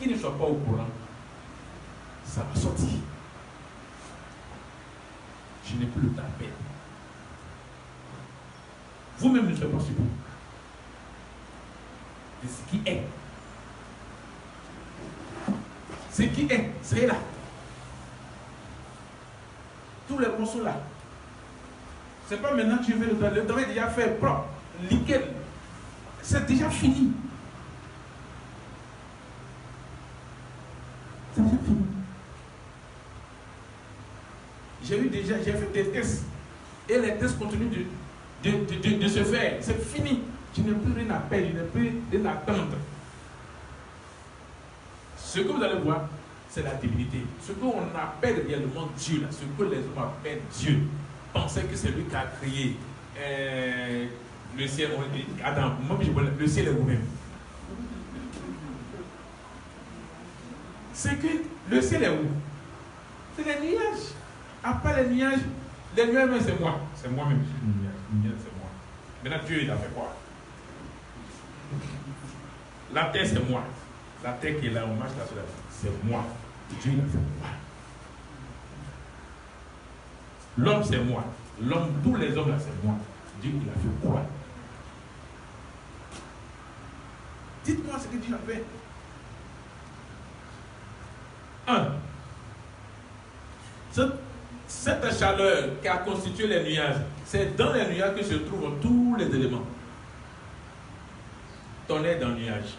qui ne soit pas au courant, ça va sortir. Je n'ai plus le temps à perdre. Vous-même ne serez pas surpris de ce qui est. Ce qui est, c'est là. Tous les morceaux là. C'est pas maintenant que tu fais le travail. Le travail est déjà fait, propre, nickel. C'est déjà fini. C'est déjà fini. J'ai fait des tests. Et les tests continuent de se faire. C'est fini. Tu n'as plus rien à perdre, tu n'as plus rien à attendre. Ce que vous allez voir, c'est la divinité. Ce qu'on appelle réellement Dieu, là, ce que les hommes appellent Dieu, pensaient que c'est lui qui a créé le ciel. Adam, moi je vois le ciel est vous-même. C'est que le ciel est où? C'est les nuages. À part les nuages même c'est moi. C'est moi-même, je suis le nuage. Le nuage c'est moi. Maintenant Dieu il a fait quoi? La terre c'est moi. La terre qui est là, on marche là sur la terre. C'est moi. Dieu il a fait quoi? L'homme c'est moi. L'homme, tous les hommes là c'est moi. Dieu il a fait quoi? Dites-moi ce que Dieu a fait. 1. Cette chaleur qui a constitué les nuages, c'est dans les nuages que se trouvent tous les éléments. Tonnerre dans le nuage,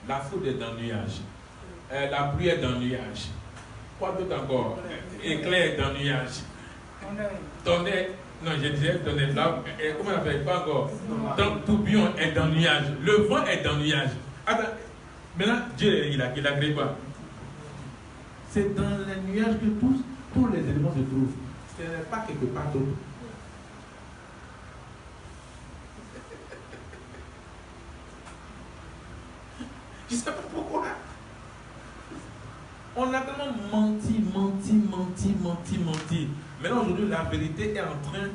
la foudre est dans le nuage, la pluie est dans le nuage. Quoi d'autre encore? Éclair dans le nuage. Tonnerre, non, je disais tonnerre, là, comment on appelle? Pas encore. Donc, tourbillon est dans le nuage, le vent est dans le nuage. Attends, maintenant, Dieu, il a créé quoi? C'est dans les nuages que tous les éléments se trouvent. Ce n'est pas quelque part d'autre. Je ne sais pas pourquoi. On a tellement menti. Maintenant, aujourd'hui, la vérité est en train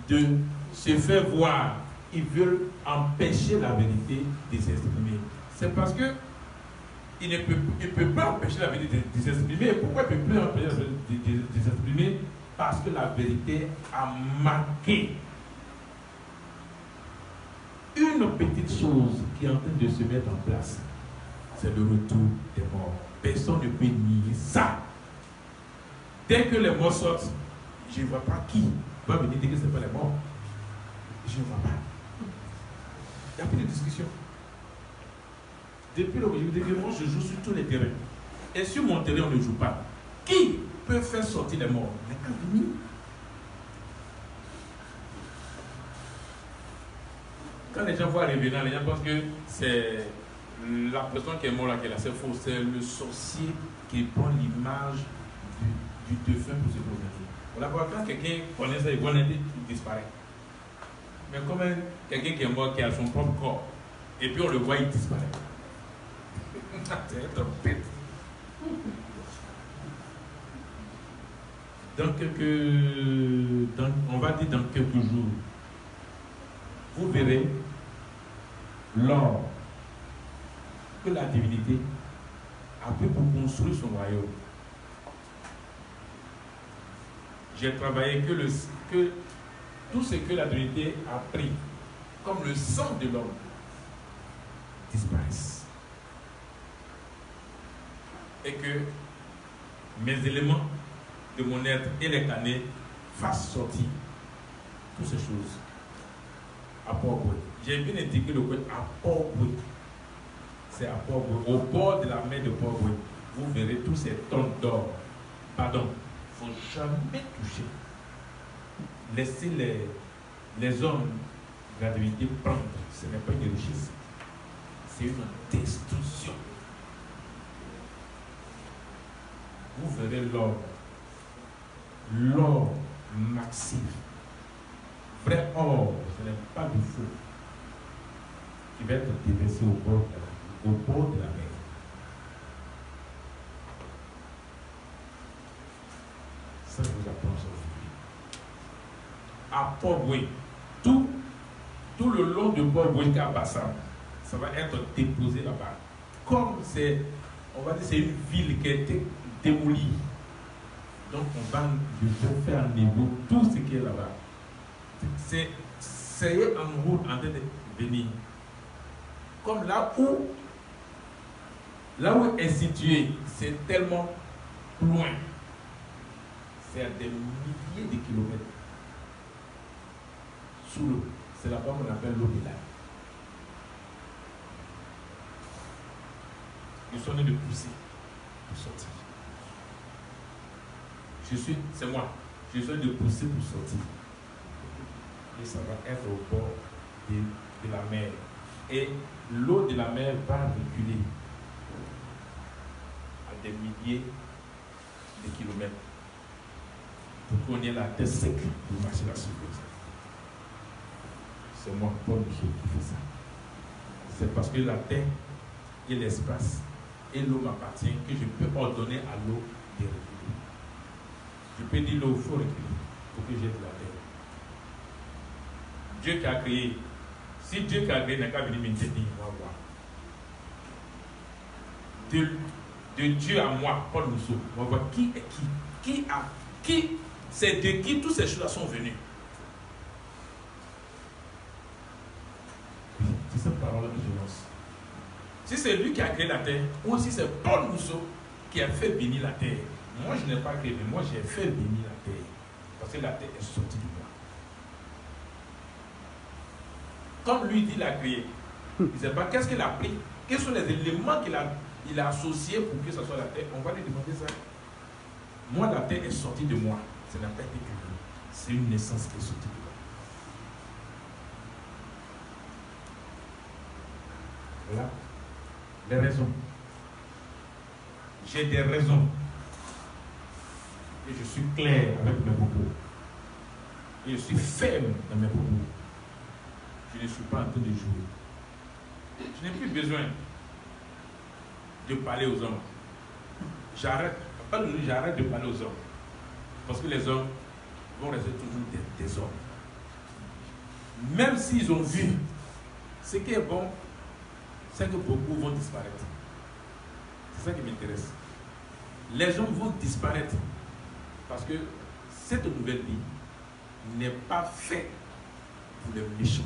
de se faire voir. Ils veulent empêcher la vérité de s'exprimer. C'est parce que il ne peut pas empêcher la vérité de s'exprimer. Pourquoi il ne peut plus empêcher la vérité de s'exprimer? Parce que la vérité a marqué une petite chose qui est en train de se mettre en place. C'est le retour des morts. Personne ne peut nier ça. Dès que les morts sortent, je ne vois pas qui va venir dire que ce n'est pas les morts. Je ne vois pas. Il n'y a plus de discussion. Depuis l'origine, moi je joue sur tous les terrains. Et sur mon terrain, on ne joue pas. Qui peut faire sortir les morts? Les cas venus. Quand les gens voient les revenants, les gens pensent que c'est la personne qui est morte là, qui est là, c'est faux. C'est le sorcier qui prend l'image du défunt pour se présenter. Voilà pourquoi quand quelqu'un connaît ça, il voit l'idée, il disparaît. Mais comme quelqu'un qui est mort, qui a son propre corps, et puis on le voit, il disparaît. C'est un bête. On va dire dans quelques jours, vous verrez l'or que la divinité a pris pour construire son royaume. J'ai travaillé que tout ce que la divinité a pris comme le sang de l'homme disparaisse. Et que mes éléments de mon être et les canets fassent sortir toutes ces choses à Port-Boué. J'ai bien indiqué le code à Port-Boué. C'est à Port-Boué, au bord de la mer de Port-Boué. Vous verrez tous ces tonnes d'or. Pardon, il ne faut jamais toucher. Laissez les hommes de la divinité prendre. Ce n'est pas une richesse. C'est une destruction. Vous verrez l'or massif, vrai or, ce n'est pas du feu, qui va être déversé au bord de la mer. Ça, je vous apprends ça aujourd'hui. À Port-Boué, tout le long de Port-Boué jusqu'à Bassam, ça va être déposé là-bas. Comme c'est, on va dire c'est une ville qui a été démolie. Donc on va faire un niveau tout ce qui est là-bas. C'est en route en train de venir. Comme là où est situé, c'est tellement loin. C'est à des milliers de kilomètres sous l'eau. C'est là-bas qu'on appelle l'eau de l'air. Ils sont en train de pousser pour sortir. C'est moi. Je suis en train de pousser pour sortir. Et ça va être au bord de la mer. Et l'eau de la mer va reculer à des milliers de kilomètres pour qu'on ait la terre sec pour marcher la surface. C'est moi, Paul Michel, qui fait ça. C'est parce que la terre et l'espace et l'eau m'appartiennent que je peux ordonner à l'eau de reculer. Je peux dire l'eau, il faut reculer pour que j'ai de la terre. Dieu qui a créé, si Dieu qui a créé n'a qu'à venir me dire, on va voir. De Dieu à moi, Paul Mousseau, on va voir qui est qui. C'est de qui toutes ces choses-là sont venues. Oui, c'est cette parole-là que je lance. Si c'est lui qui a créé la terre, ou si c'est Paul Mousseau qui a fait bénir la terre, moi je n'ai pas créé, mais moi j'ai fait bénir la terre. Parce que la terre est sortie de moi. Comme lui dit, il a créé. Il ne sait pas qu'est-ce qu'il a pris. Quels sont les éléments qu'il a associés pour que ce soit la terre. On va lui demander ça. Moi, la terre est sortie de moi. Ça n'a pas été créé. C'est une naissance qui est sortie de moi. Voilà les raisons. J'ai des raisons. Et je suis clair avec mes propos. Et je suis ferme dans mes propos. Je ne suis pas en train de jouer. Je n'ai plus besoin de parler aux hommes. J'arrête de parler aux hommes. Parce que les hommes vont rester toujours des hommes. Même s'ils ont vu, ce qui est bon, c'est que beaucoup vont disparaître. C'est ça qui m'intéresse. Les hommes vont disparaître. Parce que cette nouvelle vie n'est pas faite pour les méchants.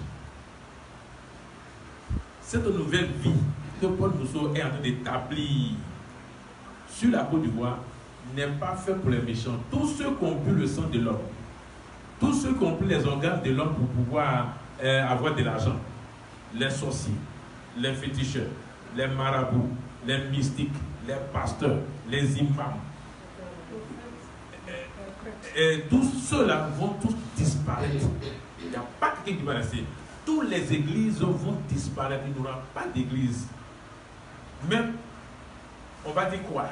Cette nouvelle vie que Paul Mousseau est en train d'établir sur la Côte d'Ivoire n'est pas faite pour les méchants. Tous ceux qui ont bu le sang de l'homme, tous ceux qui ont pris les organes de l'homme pour pouvoir avoir de l'argent, les sorciers, les féticheurs, les marabouts, les mystiques, les pasteurs, les imams, et tous ceux-là vont tous disparaître. Il n'y a pas quelqu'un qui va rester. Toutes les églises vont disparaître. Il n'y aura pas d'église. Même, on va dire quoi?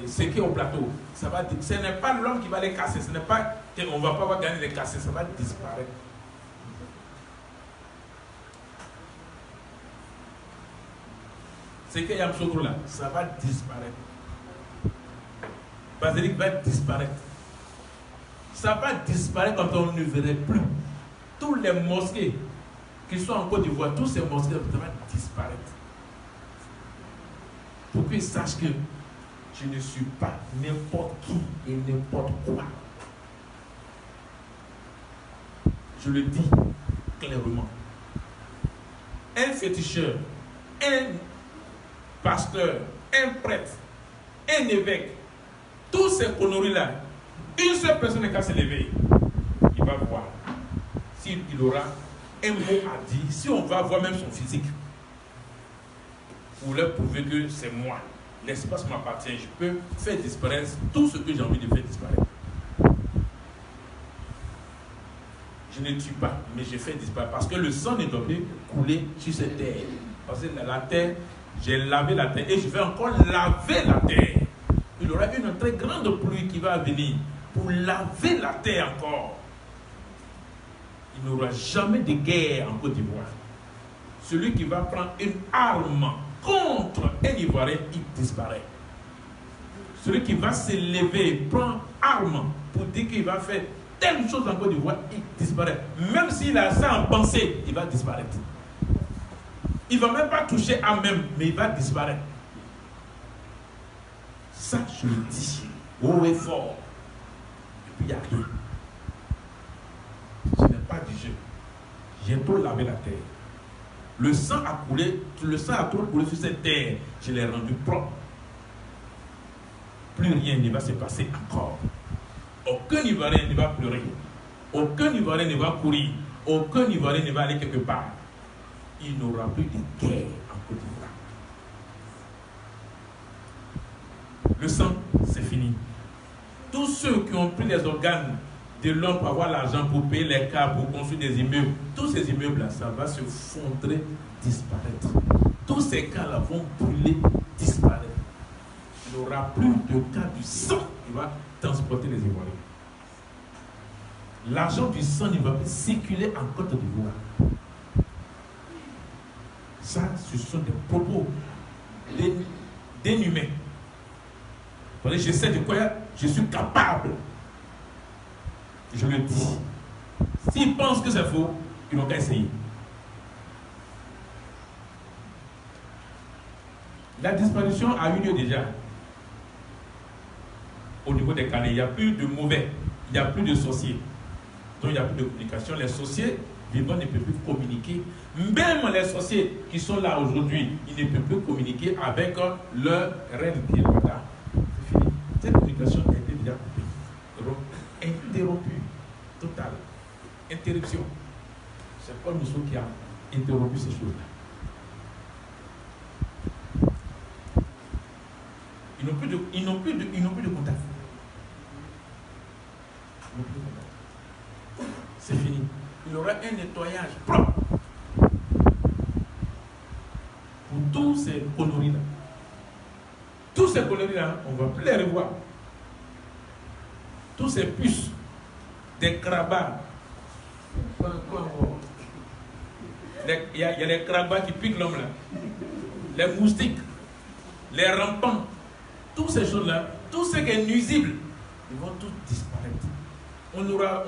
Ce qui est au plateau, ça va, ce n'est pas l'homme qui va les casser. Ce n'est pas qu'on ne va pas gagner les casser. Ça va disparaître. Ce qu'il y a un là, ça va disparaître. Basilique va disparaître. Ça va disparaître quand on ne verrait plus. Tous les mosquées qui sont en Côte d'Ivoire, tous ces mosquées vont disparaître. Pour qu'ils sachent que je ne suis pas n'importe qui et n'importe quoi. Je le dis clairement. Un féticheur, un pasteur, un prêtre, un évêque, tous ces conneries-là, une seule personne qui va se lever, il va voir s'il aura un mot à dire, si on va voir même son physique, pour leur prouver que c'est moi, l'espace m'appartient, je peux faire disparaître tout ce que j'ai envie de faire disparaître. Je ne tue pas, mais je fais disparaître, parce que le sang ne doit plus couler sur cette terre. Parce que la terre, j'ai lavé la terre, et je vais encore laver la terre. Il y aura une très grande pluie qui va venir pour laver la terre encore. Il n'y aura jamais de guerre en Côte d'Ivoire. Celui qui va prendre une arme contre un Ivoirien, il disparaît. Celui qui va se lever, prend arme pour dire qu'il va faire telle chose en Côte d'Ivoire, il disparaît. Même s'il a ça en pensée, il va disparaître. Il ne va même pas toucher à même, mais il va disparaître. Ça, je le dis haut et fort. Et puis, il n'y a rien. Ce n'est pas du jeu. J'ai trop lavé la terre. Le sang a coulé, le sang a trop coulé sur cette terre. Je l'ai rendu propre. Plus rien ne va se passer encore. Aucun Ivoirien ne va pleurer. Aucun Ivoirien ne va courir. Aucun Ivoirien ne va aller quelque part. Il n'aura plus de guerre en Côte d'Ivoire. Le sang, c'est fini. Tous ceux qui ont pris les organes de l'homme pour avoir l'argent pour payer les cas, pour construire des immeubles, tous ces immeubles-là, ça va se fondrer, disparaître. Tous ces cas-là vont brûler, disparaître. Il n'y aura plus de cas du sang qui va transporter les Ivoiriens. L'argent du sang ne va plus circuler en Côte d'Ivoire. Ça, ce sont des propos d'inhumains. Je sais de quoi je suis capable. Je le dis. S'ils pensent que c'est faux, ils n'ont qu'à essayer. La disparition a eu lieu déjà. Au niveau des canets, il n'y a plus de mauvais, il n'y a plus de sorciers. Donc il n'y a plus de communication. Les sorciers vivants ne peuvent plus communiquer. Même les sorciers qui sont là aujourd'hui, ils ne peuvent plus communiquer avec leur reine Pierre-Wada. C'est fini. Cette communication a été déjà coupée. Interrompue. Totale. Interruption. C'est Paul Mousseau qui a interrompu ces choses-là. Ils n'ont plus de contact. Ils n'ont plus de contact. C'est fini. Il y aura un nettoyage propre pour tous ces conneries-là. Tous ces conneries-là, on ne va plus les revoir. Tous ces puces, des crabats. Il y a les crabats qui piquent l'homme là. Les moustiques, les rampants. Toutes ces choses-là, tout ce qui est nuisible, ils vont tous disparaître. On n'aura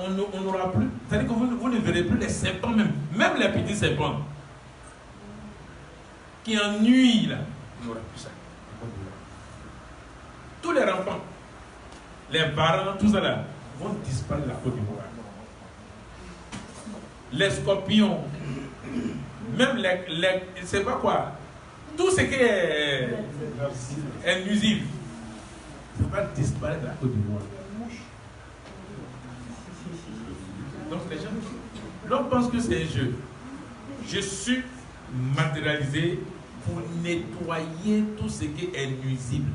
plus. C'est-à-dire que vous ne verrez plus les serpents même les petits serpents qui ennuient là. On n'aura plus ça. Tous les rampants, les varans, tout ça là, vont disparaître de la Côte d'Ivoire. Les scorpions, même les c'est pas quoi, tout ce qui est nuisible, ça va disparaître de la Côte d'Ivoire. Donc les gens, l'on pense que c'est un jeu. Je suis matérialisé pour nettoyer tout ce qui est nuisible.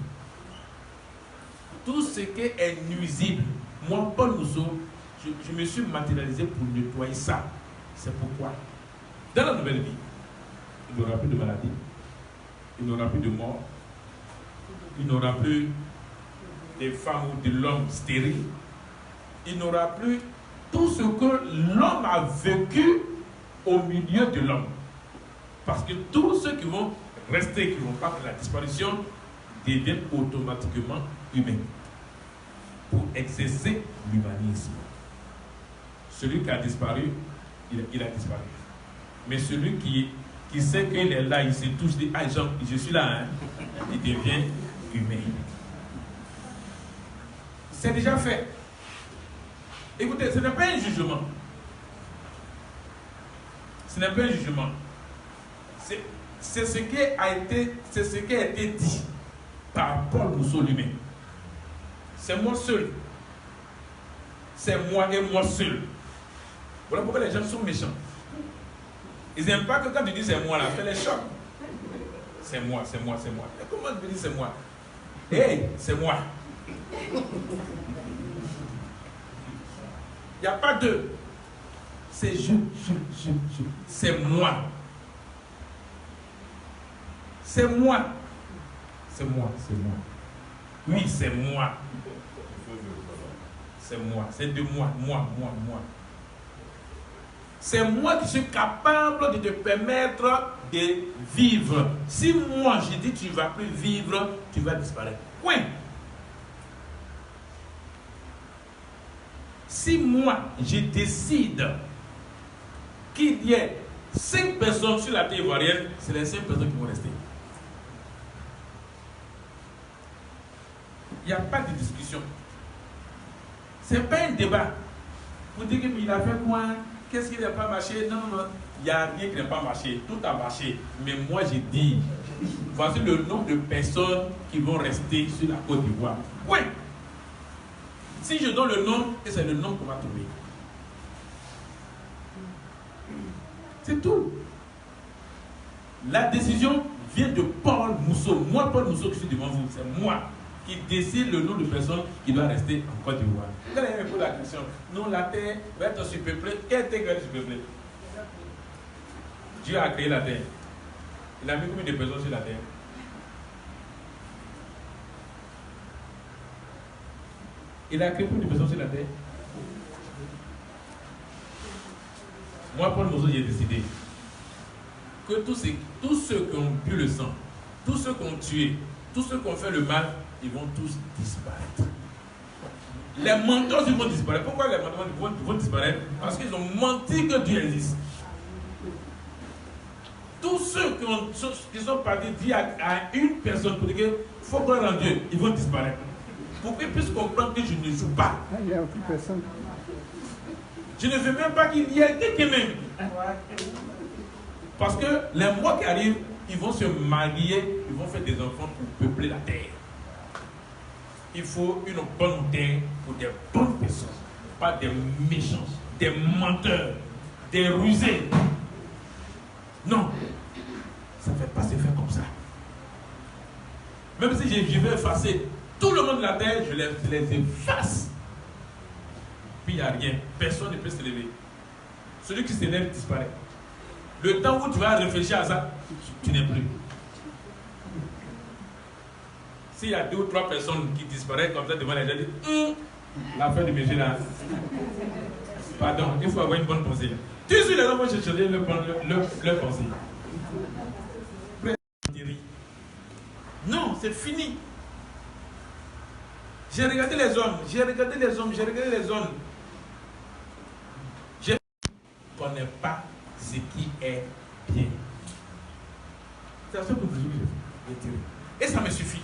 Tout ce qui est nuisible. Moi, Paul Mousseau, je me suis matérialisé pour nettoyer ça. C'est pourquoi, dans la nouvelle vie, il n'y aura plus de maladie, il n'y aura plus de mort, il n'y aura plus des femmes ou de l'homme stérile, il n'y aura plus tout ce que l'homme a vécu au milieu de l'homme. Parce que tous ceux qui vont rester, qui vont pas faire la disparition, deviennent automatiquement humains pour exercer l'humanisme. Celui qui a disparu, il a disparu. Mais celui qui sait qu'il est là, il se touche, dit, ah, je suis là, hein, il devient humain. C'est déjà fait. Écoutez, ce n'est pas un jugement. Ce n'est pas un jugement. C'est ce qui a été dit par Paul Mousseau lui-même. C'est moi seul. C'est moi et moi seul. Voilà pourquoi les gens sont méchants. Ils n'aiment pas que quand tu dis c'est moi là, fais les chocs. C'est moi, c'est moi, c'est moi. Et comment tu dis c'est moi? Hey, c'est moi. Il n'y a pas de. C'est je. C'est moi. C'est moi. C'est moi, c'est moi. Oui, c'est moi. C'est moi. C'est de moi. C'est moi qui suis capable de te permettre de vivre. Si moi je dis tu ne vas plus vivre, tu vas disparaître. Oui. Si moi je décide qu'il y ait 5 personnes sur la terre ivoirienne, c'est les 5 personnes qui vont rester. Il n'y a pas de discussion. Ce n'est pas un débat. Vous dites qu'il a fait quoi? Qu'est-ce qui n'a pas marché? Non, non, non. Il n'y a rien qui n'a pas marché. Tout a marché. Mais moi, j'ai dit, voici le nombre de personnes qui vont rester sur la Côte d'Ivoire. Oui. Si je donne le nombre, c'est le nombre qu'on va trouver. C'est tout. La décision vient de Paul Mousseau. Moi, Paul Mousseau, qui suis devant vous, c'est moi qui décide le nombre de personnes qui doivent rester en Côte d'Ivoire. Quand il me pose la question, non, la terre va être surpeuplée. Quelle terre va être surpeuplée? Dieu a créé la terre. Il a mis combien de personnes sur la terre? Il a créé combien de personnes sur la terre? Moi, Paul Mousseau, j'ai décidé que tous ceux qui ont bu le sang, tous ceux qui ont tué, tous ceux qui ont fait le mal, ils vont tous disparaître. Les menteurs, ils vont disparaître. Pourquoi les menteurs vont disparaître? Parce qu'ils ont menti que Dieu existe. Tous ceux qui sont partis dire à une personne pour dire qu'il faut croire en Dieu, ils vont disparaître. Pour qu'ils puissent comprendre que je ne joue pas. Il n'y a plus personne. Je ne veux même pas qu'il y ait quelqu'un même. Parce que les mois qui arrivent, ils vont se marier, ils vont faire des enfants pour peupler la terre. Il faut une bonne terre pour des bonnes personnes, pas des méchants, des menteurs, des rusés. Non, ça ne fait pas se faire comme ça. Même si je vais effacer tout le monde de la terre, je les efface. Puis il n'y a rien, personne ne peut se lever. Celui qui se lève disparaît. Le temps où tu vas réfléchir à ça, tu n'es plus. S'il y a 2 ou 3 personnes qui disparaissent comme ça devant les gens, l'affaire de mes là. Pardon, il faut avoir une bonne pensée. Tu suis les gens vont chercher leur pensée. Non, c'est fini. J'ai regardé les hommes. Je ne connais pas ce qui est bien. C'est la seule conclusion que j'ai tirée. Et ça me suffit.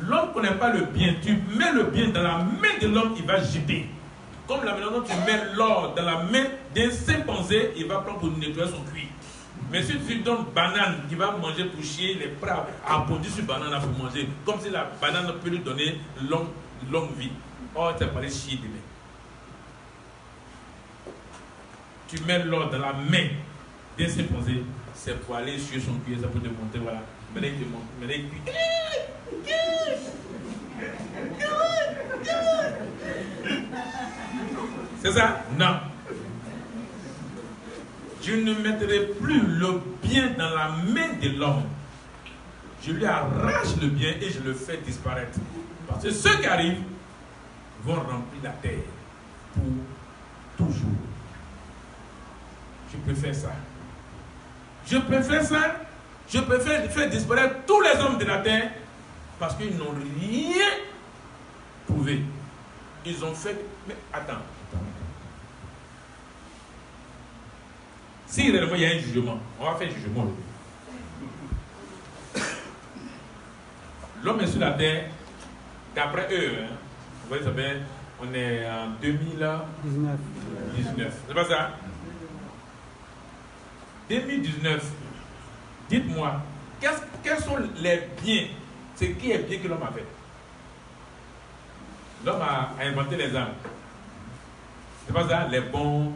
L'homme ne connaît pas le bien. Tu mets le bien dans la main de l'homme, il va jeter. Comme la manière dont tu mets l'or dans la main d'un chimpanzé, il va prendre pour nettoyer son cuir. Mais si tu donnes banane qui va manger pour chier, il est prêt à pondu sur banane pour manger. Comme si la banane peut lui donner longue vie. Oh, tu vas pas les chier demain. Tu mets l'or dans la main d'un chimpanzé, c'est pour aller sur son cuir, ça peut te monter, voilà. Mais là, il te monte. Mais là, il cuit. C'est ça? Non. Je ne mettrai plus le bien dans la main de l'homme. Je lui arrache le bien et je le fais disparaître. Parce que ceux qui arrivent vont remplir la terre pour toujours. Je préfère ça. Je préfère ça. Je préfère faire disparaître tous les hommes de la terre parce qu'ils n'ont rien prouvé. Ils ont fait... Mais attends. Si réellement il y a un jugement, on va faire un jugement. L'homme est sur la terre, d'après eux, hein, vous voyez ça bien, on est en 2019. C'est pas ça? 2019. Dites-moi, quels sont les biens? C'est qui est bien que l'homme a fait? L'homme a inventé les armes. C'est pas ça? Les bombes,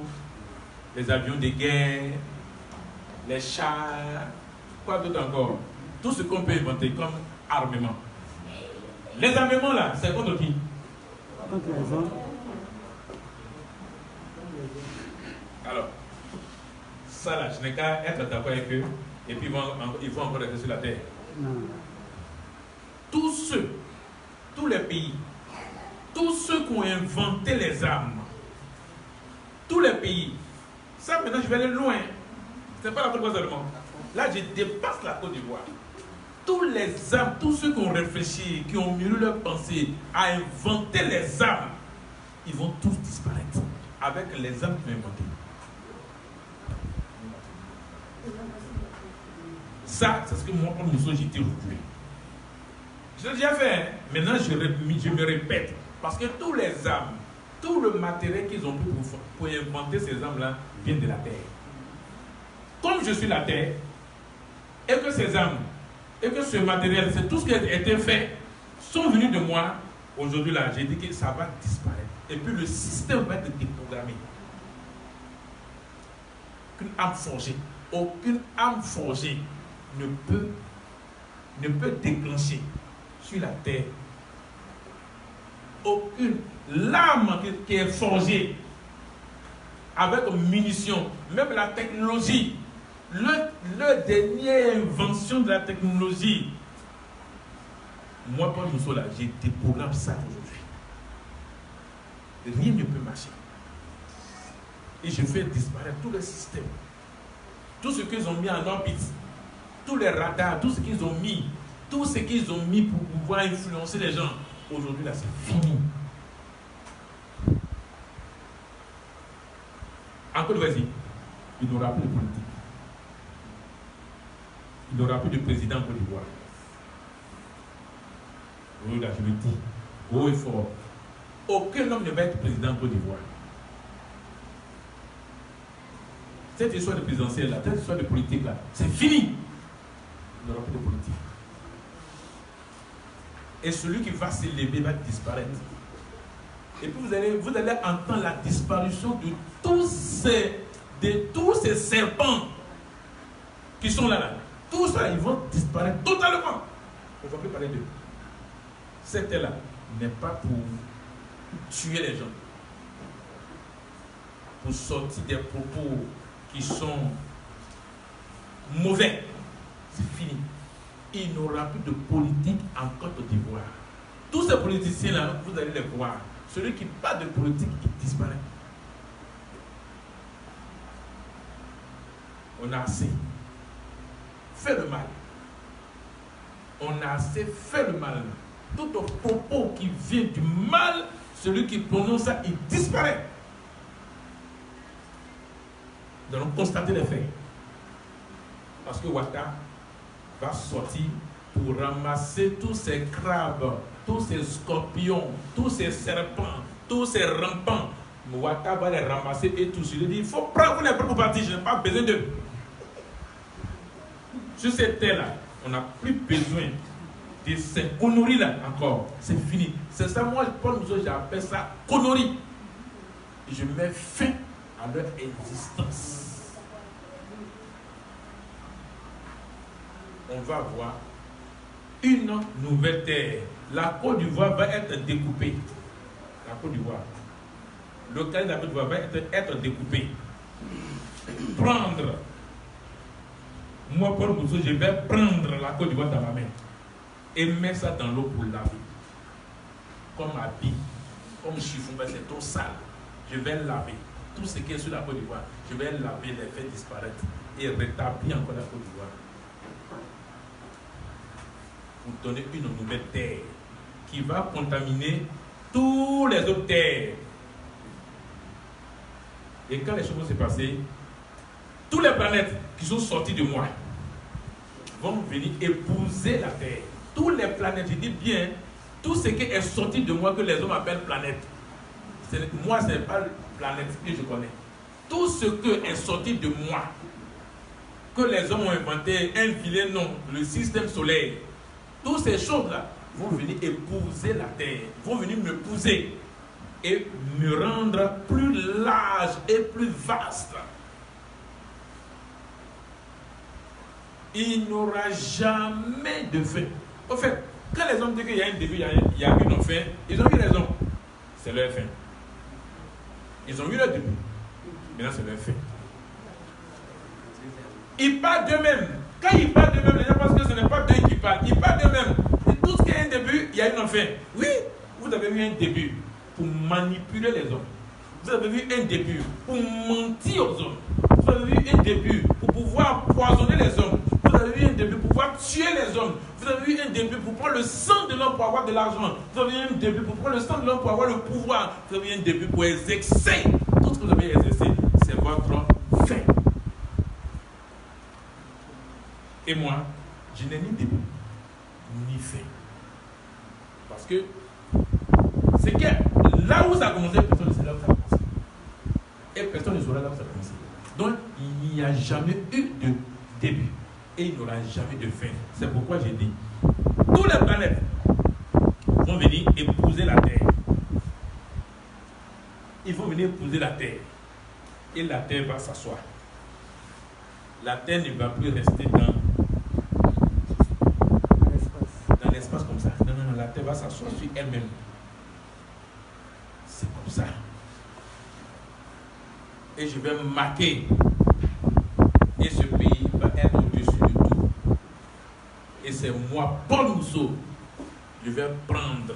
les avions de guerre, les chars, quoi d'autre encore? Tout ce qu'on peut inventer comme armement. Les armements là, c'est contre qui? Contre les hommes. Alors, ça là, je n'ai qu'à être d'accord avec eux, et puis ils vont encore rester sur la terre. Non. Tous les pays, tous ceux qui ont inventé les armes, tous les pays, ça maintenant je vais aller loin, c'est pas la Côte d'Ivoire seulement. Là je dépasse la Côte d'Ivoire. Tous les armes, tous ceux qui ont réfléchi, qui ont mûri leur pensée à inventer les armes, ils vont tous disparaître avec les armes qu'ils ont inventées. Ça, c'est ce que moi, comme Mousseau, j'ai dit aujourd'hui. Je l'ai déjà fait. Hein? Maintenant, je me répète. Parce que tous les âmes, tout le matériel qu'ils ont pris pour inventer ces âmes-là vient de la terre. Comme je suis la terre, et que ces âmes, et que ce matériel, c'est tout ce qui a été fait, sont venus de moi, aujourd'hui là, j'ai dit que ça va disparaître. Et puis le système va être déprogrammé. Aucune âme forgée ne peut déclencher sur la terre aucune lame qui est forgée avec munitions, même la technologie, le dernière invention de la technologie. Moi, Paul Moussola, j'ai déprogrammé ça aujourd'hui. Rien ne peut marcher. Et je fais disparaître tout le système. Tout ce qu'ils ont mis en orbite, tous les radars, tout ce qu'ils ont mis pour pouvoir influencer les gens. Aujourd'hui, là, c'est fini. En Côte d'Ivoire, il n'aura plus de politique. Il n'aura plus de président en Côte d'Ivoire. Oui, là, je le dis, haut et fort. Aucun homme ne va être président en Côte d'Ivoire. Cette histoire de présidentielle, là, cette histoire de politique, là, c'est fini. Il n'aura plus de politique. Et celui qui va s'élever va disparaître. Et puis vous allez entendre la disparition de tous ces serpents qui sont là. Tous ça, ils vont disparaître totalement. On ne va plus parler d'eux. Cette terre-là n'est pas pour tuer les gens, pour sortir des propos qui sont mauvais. C'est fini. Il n'aura plus de politique en Côte d'Ivoire. Tous ces politiciens-là, vous allez les voir. Celui qui parle de politique, il disparaît. On a assez fait le mal. On a assez fait le mal. Tout propos qui vient du mal, celui qui prononce ça, il disparaît. Nous allons constater les faits. Parce que Ouattara va sortir pour ramasser tous ces crabes, tous ces scorpions, tous ces serpents, tous ces rampants. Ouattara va les ramasser et tous. Il dit, il faut prendre les propres partis, je n'ai pas besoin d'eux. Sur cette terre-là, on n'a plus besoin de ces conneries-là encore. C'est fini. C'est ça, moi, Paul Mousseau, j'appelle ça conneries. Et je mets fin à leur existence. On va voir une nouvelle terre. La Côte d'Ivoire va être découpée. La Côte d'Ivoire. Le cas de la Côte d'Ivoire va être découpé. Prendre. Moi, Paul Mousseau, je vais prendre la Côte d'Ivoire dans ma main et mettre ça dans l'eau pour laver. Comme habit, comme chiffon, c'est trop sale. Je vais laver. Tout ce qui est sur la Côte d'Ivoire, je vais laver, les faire disparaître et rétablir encore la Côte d'Ivoire. Pour donner une nouvelle terre qui va contaminer tous les autres terres. Et quand les choses vont se passer, tous les planètes qui sont sorties de moi vont venir épouser la Terre. Tous les planètes, je dis bien, tout ce qui est sorti de moi que les hommes appellent planète. Moi, ce n'est pas la planète que je connais. Tout ce qui est sorti de moi, que les hommes ont inventé, un vilain nom, le système solaire, toutes ces choses-là vont venir épouser la Terre, vont venir m'épouser et me rendre plus large et plus vaste. Il n'aura jamais de fin. En fait, quand les hommes disent qu'il y a un début, il y a une fin, ils ont eu raison. C'est leur fin. Ils ont eu leur début. Maintenant, c'est leur fin. Ils parlent d'eux-mêmes. Quand ils parlent d'eux-mêmes, les gens pensent que ce n'est pas d'eux qui parlent. Ils parlent d'eux-mêmes. Et tout ce qui a un début, il y a une fin. Oui, vous avez eu un début pour manipuler les hommes. Vous avez vu un début pour mentir aux hommes. Vous avez vu un début pour pouvoir empoisonner les hommes. Vous avez vu un début pour pouvoir tuer les hommes. Vous avez vu un début pour prendre le sang de l'homme pour avoir de l'argent. Vous avez vu un début pour prendre le sang de l'homme pour avoir le pouvoir. Vous avez vu un début pour exercer. Tout ce que vous avez exercé, c'est votre fin. Et moi, je n'ai ni début, ni fin. Parce que c'est que là où ça a commencé, personne ne sait là où ça a commencé. Et personne ne saura là où ça a commencé. Donc, il n'y a jamais eu de début. Et il n'y aura jamais de fin. C'est pourquoi j'ai dit, tous les planètes vont venir épouser la Terre. Ils vont venir épouser la Terre. Et la Terre va s'asseoir. La Terre ne va plus rester dans l'espace comme ça. Non, non, non, la Terre va s'asseoir sur elle-même. C'est comme ça. Et je vais marquer. Et ce pays va être au-dessus de tout. Et c'est moi, Paul Mousseau, je vais prendre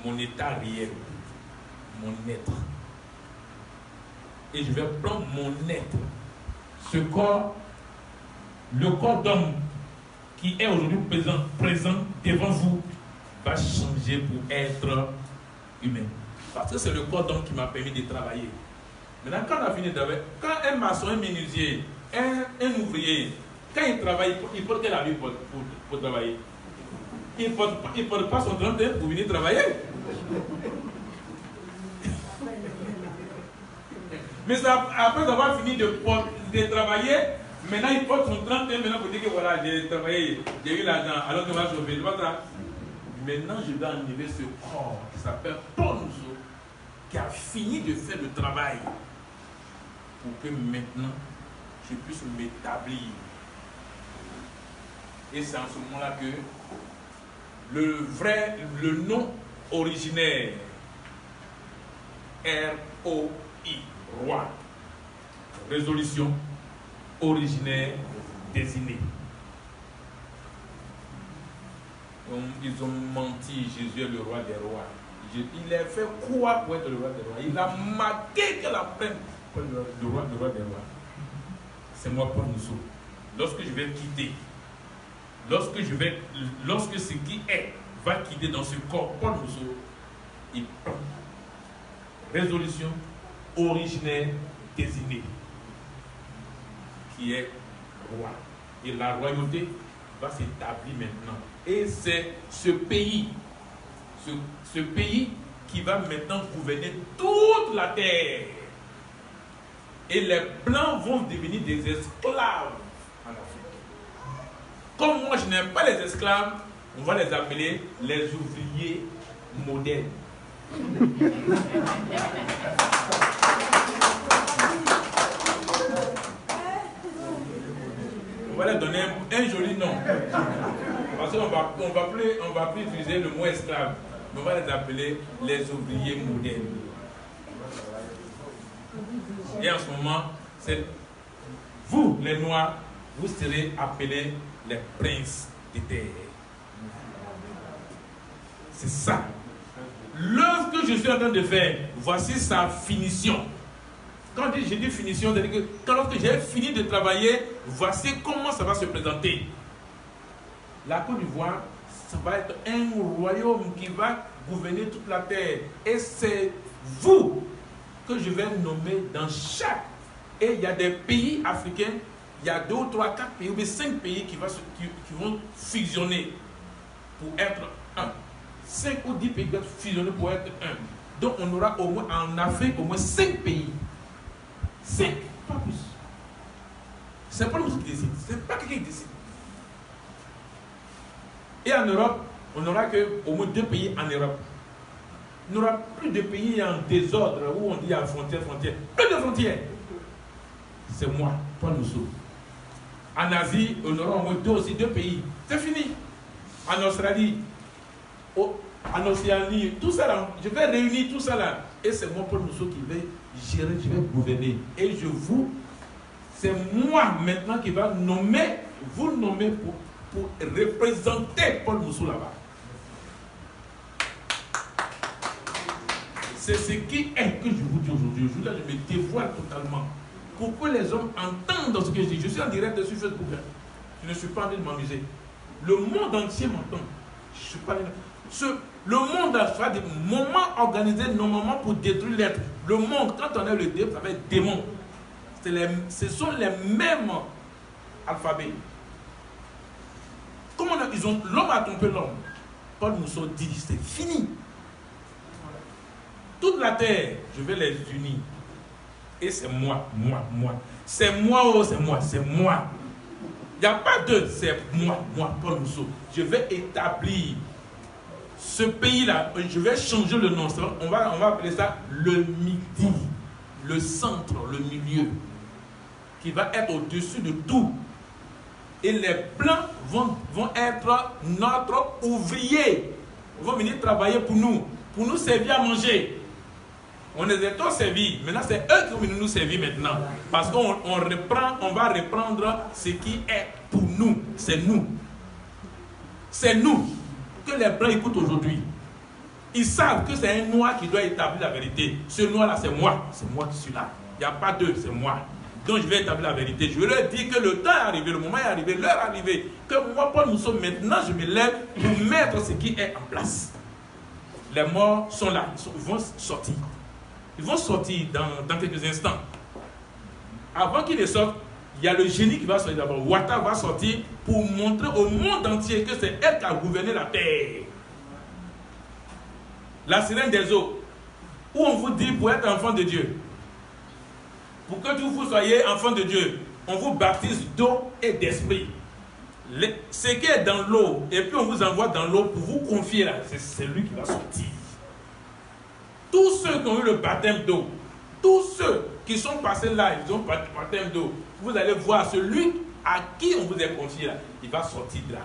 mon état réel, mon être. Et je vais prendre mon être. Ce corps, le corps d'homme qui est aujourd'hui présent devant vous, va changer pour être humain. Parce que c'est le corps d'homme qui m'a permis de travailler. Maintenant, quand on a fini de travailler, quand un maçon, un menuisier, un ouvrier, quand il travaille, il porte quel habit pour travailler? Il ne porte pas son 31 pour venir travailler. Mais ça, après avoir fini de travailler, maintenant il porte son 31 maintenant pour dire que voilà, j'ai travaillé, j'ai eu l'argent, alors que va sauver. Maintenant, je dois enlever ce corps qui s'appelle Paul Mousseau, qui a fini de faire le travail pour que maintenant je puisse m'établir. Et c'est en ce moment-là que le nom originaire, R-O-I, roi, résolution, originaire, désigné. Ils ont menti, Jésus est le roi des rois. Il a fait quoi pour être le roi des rois? Il a marqué que la peine pour le roi des rois. C'est moi, Paul Mousseau. Lorsque je vais quitter, lorsque ce qui est va quitter dans ce corps, Paul Mousseau, il prend résolution originaire désignée, qui est roi. Et la royauté va s'établir maintenant. Et c'est ce pays qui va maintenant gouverner toute la terre. Et les blancs vont devenir des esclaves en Afrique. Comme moi je n'aime pas les esclaves, on va les appeler les ouvriers modernes. On va leur donner un joli nom. Parce qu'on ne va plus utiliser le mot esclave. On va les appeler les ouvriers modernes. Et en ce moment, c'est vous, les Noirs, vous serez appelés les princes des terres. C'est ça. L'œuvre que je suis en train de faire, voici sa finition. Quand je dis finition, c'est-à-dire que lorsque j'ai fini de travailler, voici comment ça va se présenter. La Côte d'Ivoire, ça va être un royaume qui va gouverner toute la terre. Et c'est vous que je vais nommer dans chaque. Et il y a des pays africains, il y a 2 ou 3, 4 pays, ou bien 5 pays qui vont fusionner pour être un. 5 ou 10 pays qui vont fusionner pour être un. Donc on aura au moins en Afrique au moins 5 pays. 5, pas plus. C'est pas nous qui décide, c'est pas quelqu'un qui décide. Et en Europe, on n'aura qu'au moins 2 pays en Europe. Il n'y aura plus de pays en désordre où on dit à frontière. Plus de frontières. C'est moi, Paul Mousseau. En Asie, on aura au moins 2 pays. C'est fini. En Australie, en Océanie, tout ça là, je vais réunir tout ça là. Et c'est moi, Paul Mousseau, qui vais gérer, je vais gouverner. Et c'est moi maintenant qui va vous nommer pour représenter Paul Mousseau là-bas. C'est ce qui est que je vous dis aujourd'hui. Aujourd'hui, je me dévoile totalement. Pour que les hommes entendent ce que je dis. Je suis en direct sur Facebook. Je ne suis pas en train de m'amuser. Le monde entier m'entend. Je suis pas le monde a fait des moments organisés normalement pour détruire l'être. Le monde, quand on a le démon, ça va être démon. Ce sont les mêmes alphabets. Comment l'homme a trompé l'homme. Paul Mousseau dit, c'est fini. Toute la terre, je vais les unir. Et c'est moi. C'est moi, oh, c'est moi. Il n'y a pas de, c'est moi, Paul Mousseau. Je vais établir ce pays-là, je vais changer le nom. On va appeler ça le Midi, le centre, le milieu, qui va être au-dessus de tout. Et les Blancs vont être notre ouvrier. Ils vont venir travailler pour nous servir à manger. On les a tous servis. Maintenant, c'est eux qui vont venir nous servir maintenant. Parce qu'on va reprendre ce qui est pour nous. C'est nous. C'est nous que les Blancs écoutent aujourd'hui. Ils savent que c'est un noir qui doit établir la vérité. Ce noir-là, c'est moi. C'est moi qui suis là. Il n'y a pas d'eux, c'est moi. Donc je vais établir la vérité. Je leur dis que le temps est arrivé, le moment est arrivé, l'heure est arrivée. Que moi, Paul Mousseau, maintenant, je me lève pour mettre ce qui est en place. Les morts sont là, ils vont sortir. Ils vont sortir dans quelques instants. Avant qu'ils ne sortent, il y a le génie qui va sortir d'abord. Ouattara va sortir pour montrer au monde entier que c'est elle qui a gouverné la terre. La sirène des eaux, où on vous dit pour être enfant de Dieu. Pour que vous soyez enfant de Dieu, on vous baptise d'eau et d'esprit. Ce qui est dans l'eau, et puis on vous envoie dans l'eau pour vous confier là, c'est lui qui va sortir. Tous ceux qui ont eu le baptême d'eau, tous ceux qui sont passés là, ils ont le baptême d'eau, vous allez voir celui à qui on vous a confié là, il va sortir de là.